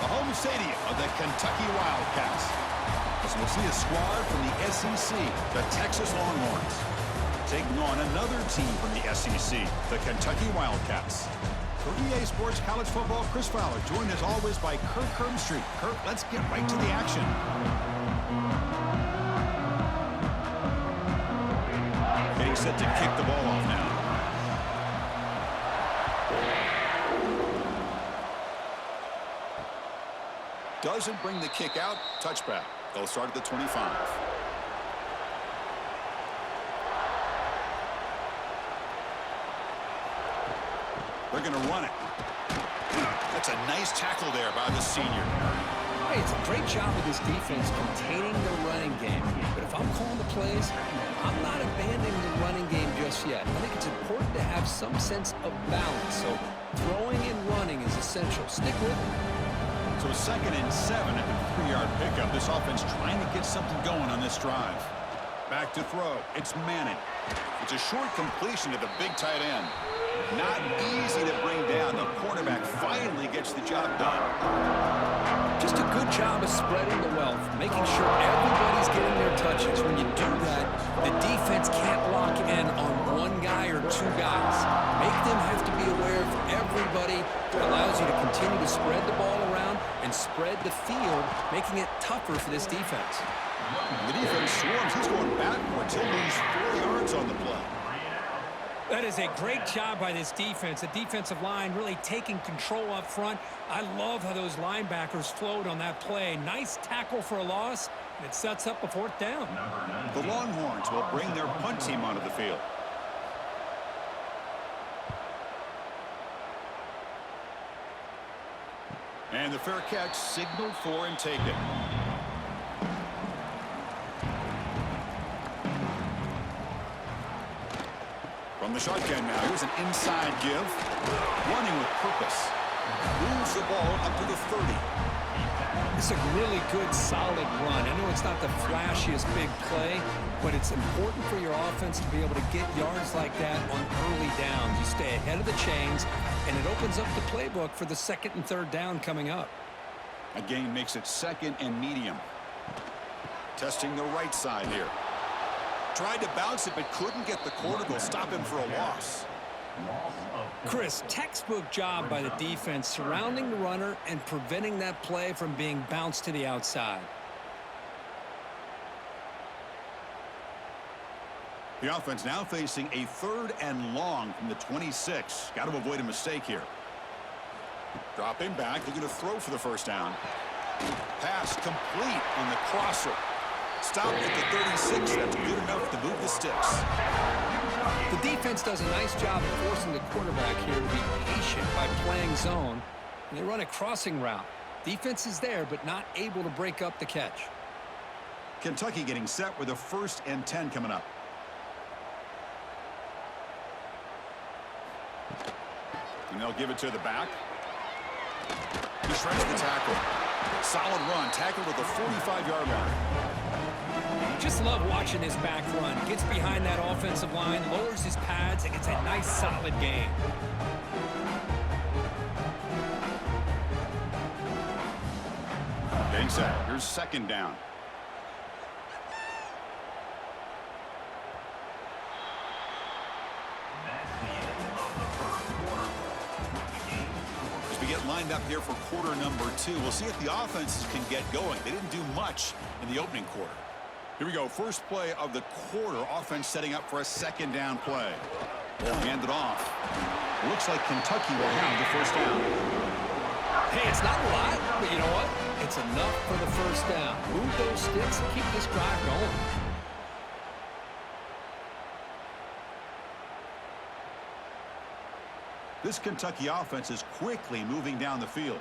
the home stadium of the Kentucky Wildcats. As we'll see a squad from the SEC, the Texas Longhorns, taking on another team from the SEC, the Kentucky Wildcats. For EA Sports College Football, Chris Fowler, joined as always by Kirk Herbstreit. Kirk, let's get right to the action. Getting set to kick the ball off now. Doesn't bring the kick out. Touchback. They'll start at the 25. They're going to run it. That's a nice tackle there by the senior. Hey, it's a great job of this defense containing the running game. But if I'm calling the plays, I'm not abandoning the running game just yet. I think it's important to have some sense of balance. So throwing and running is essential. Stick with it. So 2nd and 7 at the 3-yard pickup. This offense trying to get something going on this drive. Back to throw. It's Manning. It's a short completion to the big tight end. Not easy to bring down. The quarterback finally gets the job done. Just a good job of spreading the wealth, making sure everybody's getting their touches. When you do that, the defense can't lock in on one guy or two guys. Make them have to be aware of everybody. It allows you to continue to spread the ball around and spread the field, making it tougher for this defense. The defense swarms. He's going backwards. He'll lose 4 yards on the play. That is a great job by this defense. The defensive line really taking control up front. I love how those linebackers flowed on that play. Nice tackle for a loss, and it sets up a 4th down. The Longhorns will bring their punt team onto the field. And the fair catch signaled for and taken. From the shotgun now, here's an inside give. Running with purpose. Moves the ball up to the 30. It's a really good, solid run. I know it's not the flashiest big play, but it's important for your offense to be able to get yards like that on early downs. You stay ahead of the chains, and it opens up the playbook for the 2nd and 3rd down coming up. A gain makes it 2nd and medium. Testing the right side here. Tried to bounce it, but couldn't get the quarter. They'll stop him for a loss. Chris, textbook job by the defense surrounding the runner and preventing that play from being bounced to the outside. The offense now facing a 3rd and long from the 26. Got to avoid a mistake here. Dropping back, looking to throw for the 1st down. Pass complete on the crosser. Stopped at the 36. That's good enough to move the sticks. The defense does a nice job of forcing the quarterback here to be patient by playing zone. And they run a crossing route. Defense is there, but not able to break up the catch. Kentucky getting set with a 1st and 10 coming up. And they'll give it to the back. He shreds the tackle. Solid run. Tackled at the 45-yard line. Just love watching this back run. Gets behind that offensive line, lowers his pads, and gets a nice, solid gain. Getting set. Here's 2nd down. As we get lined up here for quarter number 2, we'll see if the offenses can get going. They didn't do much in the opening quarter. Here we go. First play of the quarter. Offense setting up for a 2nd down play. They'll hand it off. Looks like Kentucky will have the 1st down. Hey, it's not a lot, but you know what? It's enough for the 1st down. Move those sticks and keep this drive going. This Kentucky offense is quickly moving down the field.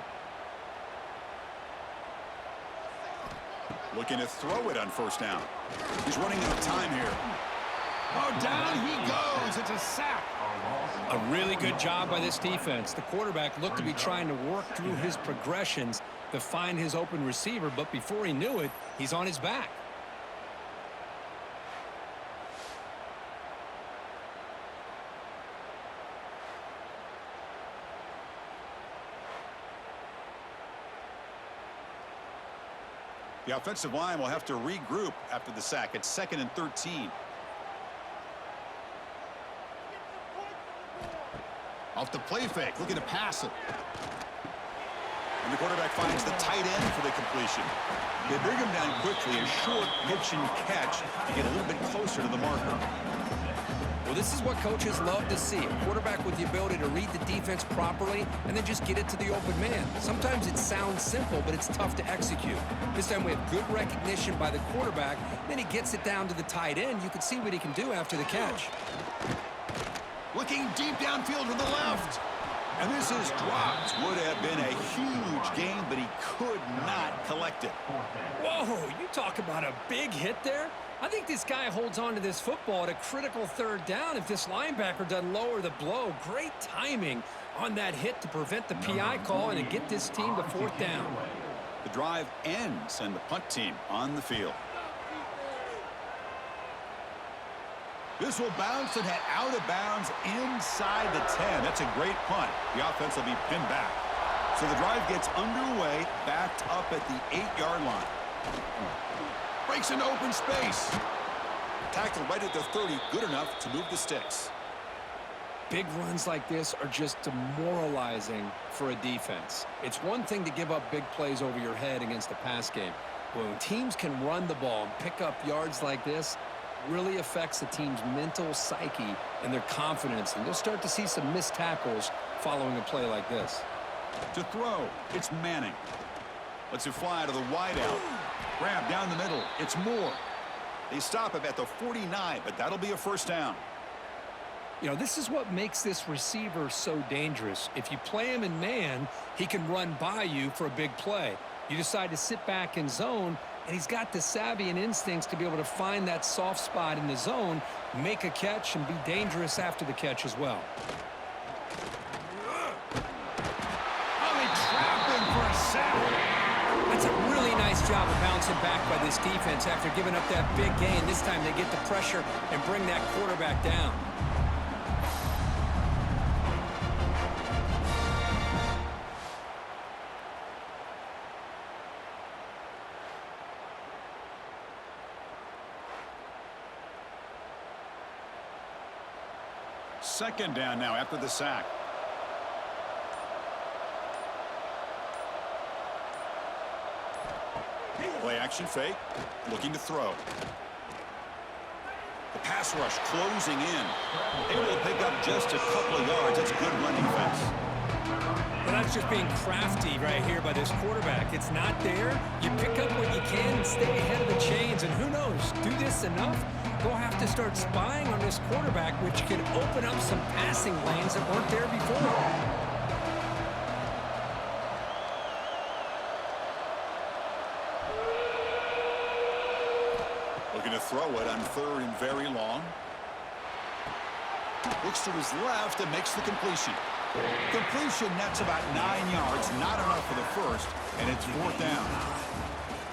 Looking to throw it on 1st down. He's running out of time here. Oh, down he goes. It's a sack. A really good job by this defense. The quarterback looked to be trying to work through his progressions to find his open receiver, but before he knew it, he's on his back. The offensive line will have to regroup after the sack. It's 2nd and 13. Off the play fake, looking to pass it. And the quarterback finds the tight end for the completion. They bring him down quickly, a short pitch and catch to get a little bit closer to the marker. Well, this is what coaches love to see. A quarterback with the ability to read the defense properly and then just get it to the open man. Sometimes it sounds simple, but it's tough to execute. This time we have good recognition by the quarterback. Then he gets it down to the tight end. You can see what he can do after the catch. Looking deep downfield to the left. And this is dropped. Would have been a huge gain, but he could not collect it. Whoa, you talk about a big hit there. I think this guy holds on to this football at a critical 3rd down if this linebacker doesn't lower the blow. Great timing on that hit to prevent the PI call and to get this team to 4th down. The drive ends and the punt team on the field. This will bounce and head out of bounds inside the 10. That's a great punt. The offense will be pinned back. So the drive gets underway, backed up at the 8-yard line. Breaks into open space. Tackle right at the 30, good enough to move the sticks. Big runs like this are just demoralizing for a defense. It's one thing to give up big plays over your head against a pass game. But when teams can run the ball and pick up yards like this, really affects the team's mental psyche and their confidence. And you'll start to see some missed tackles following a play like this. To throw, it's Manning. Lets it fly to the wideout. Grab down the middle. It's Moore. They stop him at the 49, but that'll be a 1st down. You know, this is what makes this receiver so dangerous. If you play him in man, he can run by you for a big play. You decide to sit back in zone, and he's got the savvy and instincts to be able to find that soft spot in the zone, make a catch, and be dangerous after the catch as well. Oh, they trap him for a sack. That's a really nice job of bouncing back by this defense after giving up that big gain. This time they get the pressure and bring that quarterback down. Second down now after the sack. Play action fake, looking to throw. The pass rush closing in. Able to pick up just a couple of yards. That's good run defense. Well, that's just being crafty right here by this quarterback. It's not there. You pick up what you can and stay ahead of the chains. And who knows, do this enough, they'll have to start spying on this quarterback, which can open up some passing lanes that weren't there before. Looking to throw it on 3rd and very long. Looks to his left and makes the completion. Completion nets about 9 yards, not enough for the 1st, and it's 4th down.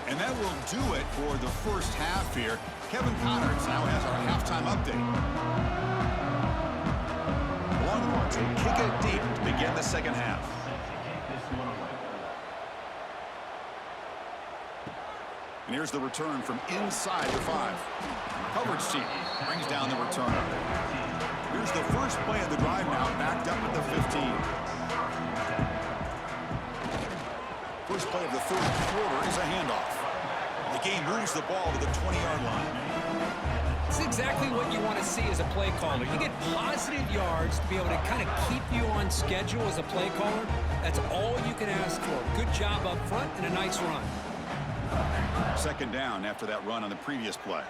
And that will do it for the 1st half here. Kevin Connors now has our halftime update. The Longhorns will kick it deep to begin the 2nd half. And here's the return from inside the 5. Coverage team brings down the returner. Here's the first play of the drive now, backed up at the 15. First play of the 3rd quarter is a handoff. The game moves the ball to the 20-yard line. It's exactly what you want to see as a play caller. You get positive yards to be able to kind of keep you on schedule as a play caller. That's all you can ask for. Good job up front and a nice run. 2nd down after that run on the previous play.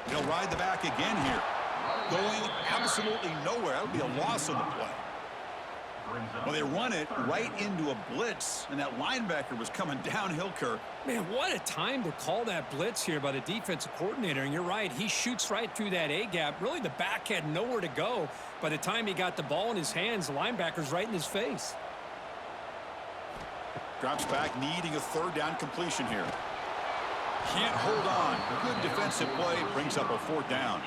He'll ride the back again here. Going absolutely nowhere. That would be a loss on the play. Well, they run it right into a blitz, and that linebacker was coming downhill, Kirk. Man, what a time to call that blitz here by the defensive coordinator. And you're right, he shoots right through that A-gap. Really, the back had nowhere to go. By the time he got the ball in his hands, the linebacker's right in his face. Drops back, needing a 3rd down completion here. Can't hold on. Good defensive play brings up a 4th down.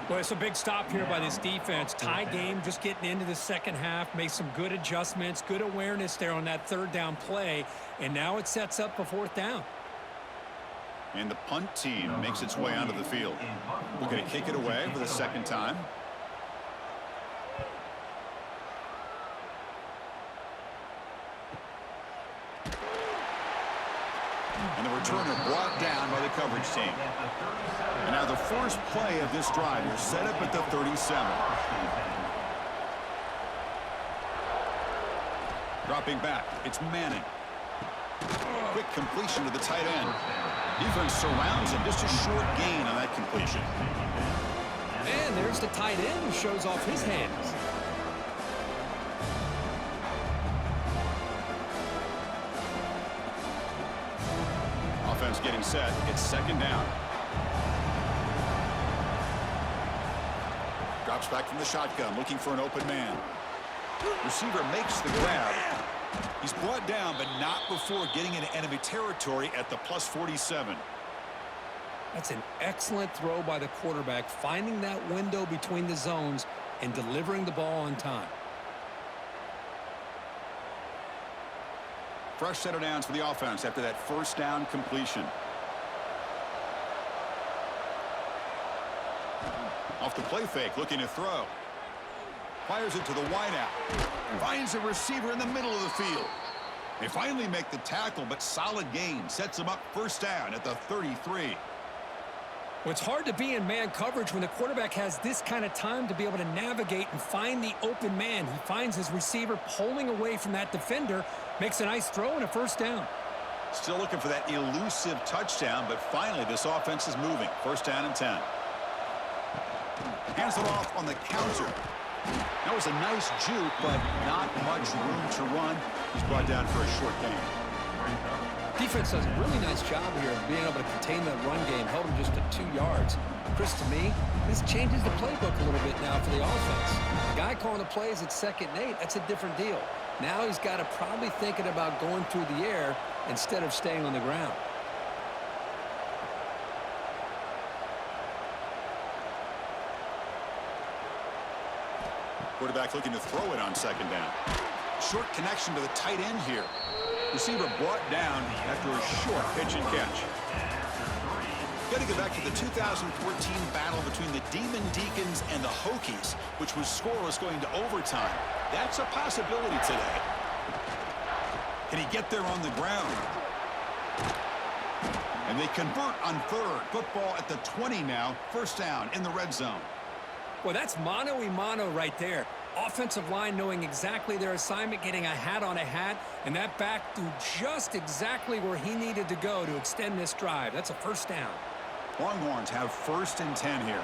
Well, it's a big stop here by this defense. Tie game, just getting into the second half. Made some good adjustments, good awareness there on that 3rd down play. And now it sets up a 4th down. And the punt team makes its way onto the field. We're going to kick it away for the 2nd time. And the returner brought down by the coverage team. And now the first play of this drive is set up at the 37. Dropping back, it's Manning. Quick completion to the tight end. Defense surrounds him, just a short gain on that completion. And there's the tight end who shows off his hands. Offense getting set. It's 2nd down. Drops back from the shotgun, looking for an open man. Receiver makes the grab. He's brought down, but not before getting into enemy territory at the plus 47. That's an excellent throw by the quarterback, finding that window between the zones and delivering the ball on time. Fresh set of downs for the offense after that 1st down completion. Off the play fake, looking to throw. Fires it to the wideout. Finds a receiver in the middle of the field. They finally make the tackle, but solid gain sets them up 1st down at the 33. Well, it's hard to be in man coverage when the quarterback has this kind of time to be able to navigate and find the open man. He finds his receiver pulling away from that defender, makes a nice throw and a 1st down. Still looking for that elusive touchdown, but finally this offense is moving. 1st down and 10. Hands it off on the counter. That was a nice juke, but not much room to run. He's brought down for a short gain. Defense does a really nice job here of being able to contain that run game, held him just to 2 yards. Chris, to me, this changes the playbook a little bit now for the offense. The guy calling the plays at 2nd and 8, that's a different deal. Now he's got to probably thinking about going through the air instead of staying on the ground. Quarterback looking to throw it on 2nd down. Short connection to the tight end here. Receiver brought down after a short pitch and catch. Got to go back to the 2014 battle between the Demon Deacons and the Hokies, which was scoreless going to overtime. That's a possibility today. Can he get there on the ground? And they convert on 3rd. Football at the 20 now. 1st down in the red zone. Well, that's mano-a-mano right there. Offensive line knowing exactly their assignment, getting a hat on a hat, and that back to just exactly where he needed to go to extend this drive. That's a 1st down. Longhorns have 1st and 10 here.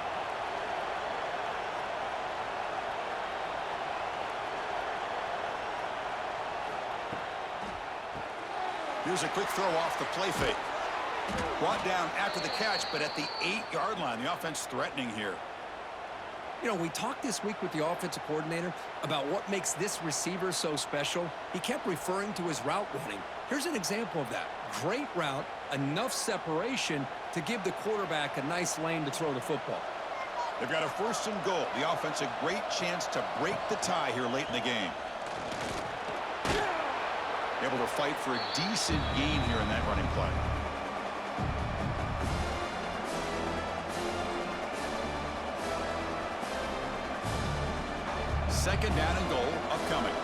Here's a quick throw off the play fake. Brought down after the catch, but at the 8-yard line. The offense threatening here. You know, we talked this week with the offensive coordinator about what makes this receiver so special. He kept referring to his route running. Here's an example of that. Great route, enough separation to give the quarterback a nice lane to throw the football. They've got a 1st and goal. The offense a great chance to break the tie here late in the game. Able to fight for a decent gain here in that running play. Second down and goal upcoming.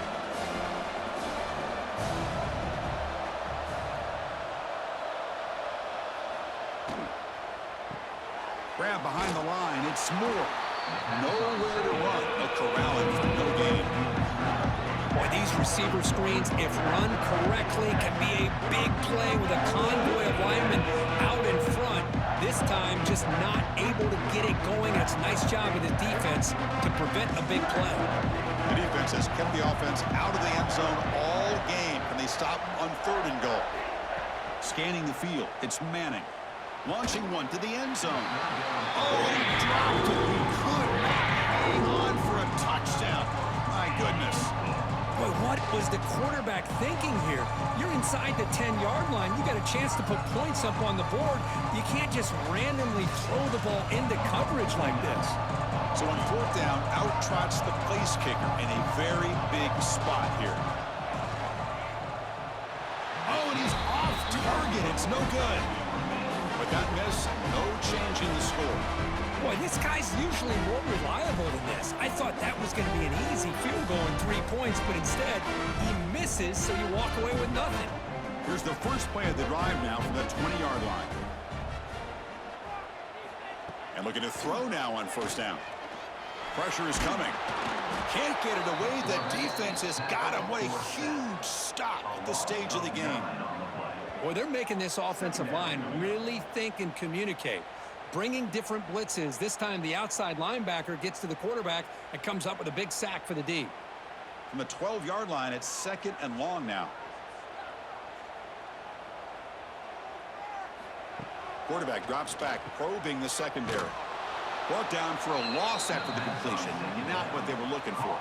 Grab behind the line. It's Moore. Nowhere to run. A corralling for no gain. Boy, these receiver screens, if run correctly, can be a big play with a convoy of linemen out in front. This time, just not able to get it going. It's a nice job of the defense to prevent a big play. The defense has kept the offense out of the end zone all game. Can they stop on 3rd and goal? Scanning the field, it's Manning. Launching one to the end zone. Oh, he dropped it. He could not hang on for a touchdown. My goodness. Boy, what was the quarterback thinking here? You're inside the 10-yard line. You got a chance to put points up on the board. You can't just randomly throw the ball into coverage like this. So on fourth down, out trots the place kicker in a very big spot here. Oh, and he's off target. It's no good. With that miss, no change in the score. Boy, this guy's usually more reliable than this. I thought that was going to be an easy field goal in 3 points, but instead, he misses, so you walk away with nothing. Here's the first play of the drive now from the 20-yard line. And looking to throw now on first down. Pressure is coming. Can't get it away. The defense has got him. What a huge stop at this stage of the game. Boy, they're making this offensive line really think and communicate. Bringing different blitzes. This time the outside linebacker gets to the quarterback and comes up with a big sack for the D. From the 12-yard line, it's 2nd and long now. Quarterback drops back, probing the secondary. Brought down for a loss after the completion. Not what they were looking for.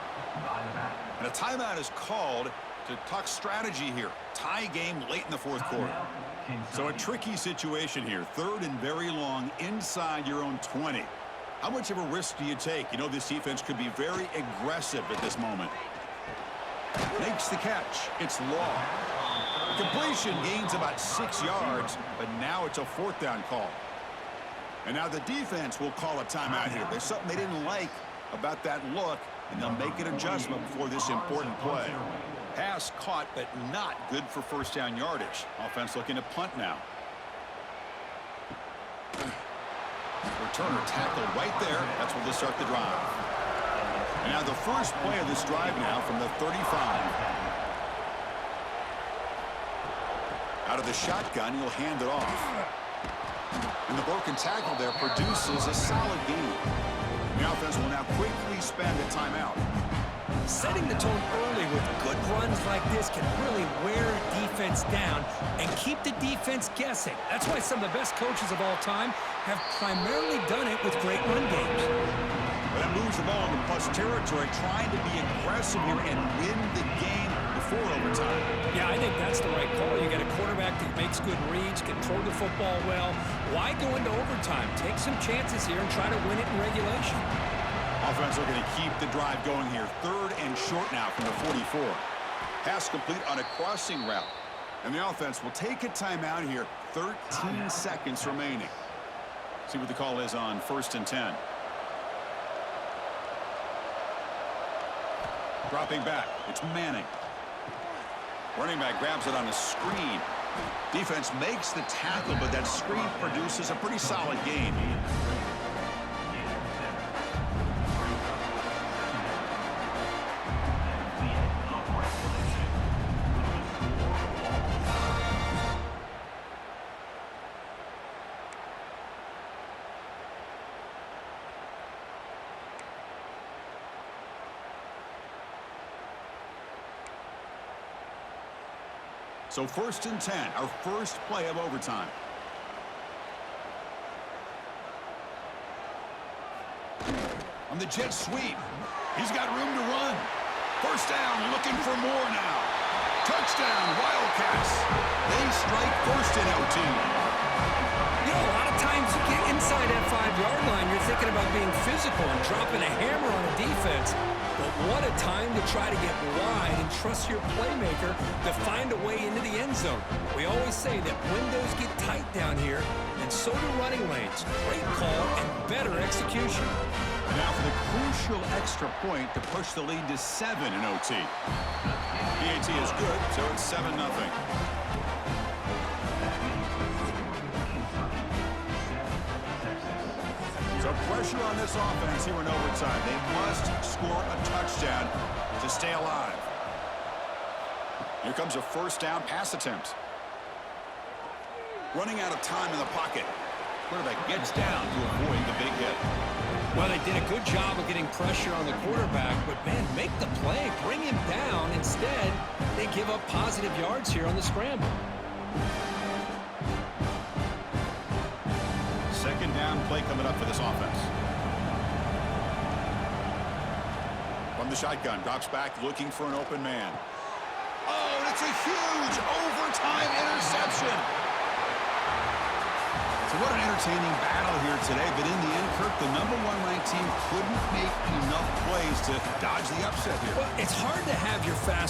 And a timeout is called to talk strategy here. Tie game late in the fourth quarter. So a tricky situation here. 3rd and very long inside your own 20. How much of a risk do you take? You know this defense could be very aggressive at this moment. Makes the catch. It's long. Completion gains about 6 yards, but now it's a 4th down call. And now the defense will call a timeout here. There's something they didn't like about that look, and they'll make an adjustment before this important play. Pass caught, but not good for first down yardage. Offense looking to punt now. Returner tackled right there. That's where they'll start the drive. And now the first play of this drive now from the 35. Out of the shotgun, he'll hand it off. And the broken tackle there produces a solid gain. The offense will now quickly spend a timeout. Setting the tone early with good runs like this can really wear a defense down and keep the defense guessing. That's why some of the best coaches of all time have primarily done it with great run games. Well, that moves the ball into plus territory, trying to be aggressive here and win the game before overtime. Yeah, I think that's the right call. You got a quarterback that makes good reads, can throw the football well. Why go into overtime? Take some chances here and try to win it in regulation. Offense looking to keep the drive going here. 3rd and short now from the 44. Pass complete on a crossing route. And the offense will take a timeout here. 13 seconds remaining. See what the call is on 1st and 10. Dropping back. It's Manning. Running back grabs it on a screen. Defense makes the tackle, but that screen produces a pretty solid gain. So 1st and 10, our first play of overtime. On the jet sweep, he's got room to run. First down, looking for more now. Touchdown, Wildcats. They strike first in OT. You know, a lot of times you get inside that 5-yard line, you're thinking about being physical and dropping a hammer on a defense. But what a time to try to get wide and trust your playmaker to find a way into the end zone. We always say that windows get tight down here, and so do running lanes. Great call and better execution. Now for the crucial extra point to push the lead to 7 in OT. PAT is good, so it's 7-0. So pressure on this offense here in overtime. They must score a touchdown to stay alive. Here comes a first down pass attempt. Running out of time in the pocket. Quarterback gets down to avoid the big hit. Well, they did a good job of getting pressure on the quarterback, but, man, make the play. Bring him down. Instead, they give up positive yards here on the scramble. Second down play coming up for this offense. From the shotgun. Drops back looking for an open man. Oh, and it's a huge overtime interception. So what an entertaining battle here today. But in the end, Kirk, the #1 ranked team couldn't make enough plays to dodge the upset here. Well, it's hard to have your fast